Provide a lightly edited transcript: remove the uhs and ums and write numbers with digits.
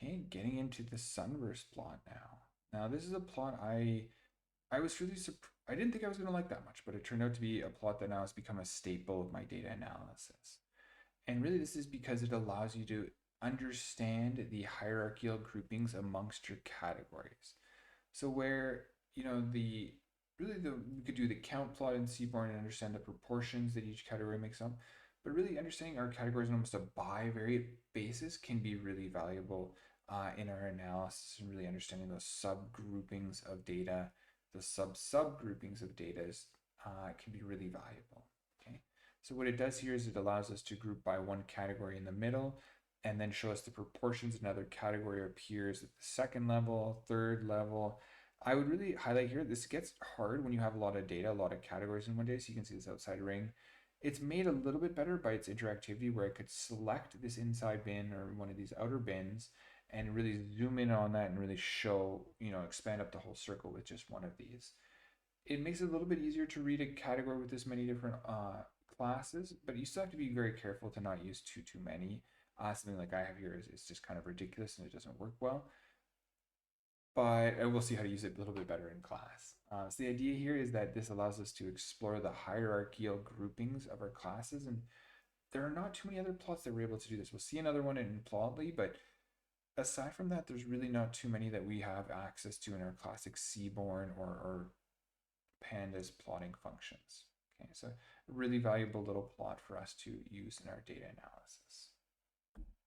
Okay, getting into the Sunburst plot now. Now this is a plot I was really I didn't think I was going to like that much, but it turned out to be a plot that now has become a staple of my data analysis. And really this is because it allows you to understand the hierarchical groupings amongst your categories. So where, the really the we could do the count plot in Seaborn and understand the proportions that each category makes up. But really understanding our categories on almost a bivariate basis can be really valuable in our analysis and really understanding those subgroupings of data, the subgroupings of data can be really valuable. Okay. So what it does here is it allows us to group by one category in the middle and then show us the proportions another category appears at the second level, third level. I would really highlight here, this gets hard when you have a lot of data, a lot of categories in one day. So you can see this outside ring. It's made a little bit better by its interactivity where I could select this inside bin or one of these outer bins and really zoom in on that and really show, expand up the whole circle with just one of these. It makes it a little bit easier to read a category with this many different classes, but you still have to be very careful to not use too many. Something like I have here is just kind of ridiculous and it doesn't work well. But we'll see how to use it a little bit better in class. So the idea here is that this allows us to explore the hierarchical groupings of our classes, and there are not too many other plots that we're able to do this. We'll see another one in Plotly, but aside from that, there's really not too many that we have access to in our classic Seaborn or pandas plotting functions. Okay, so a really valuable little plot for us to use in our data analysis.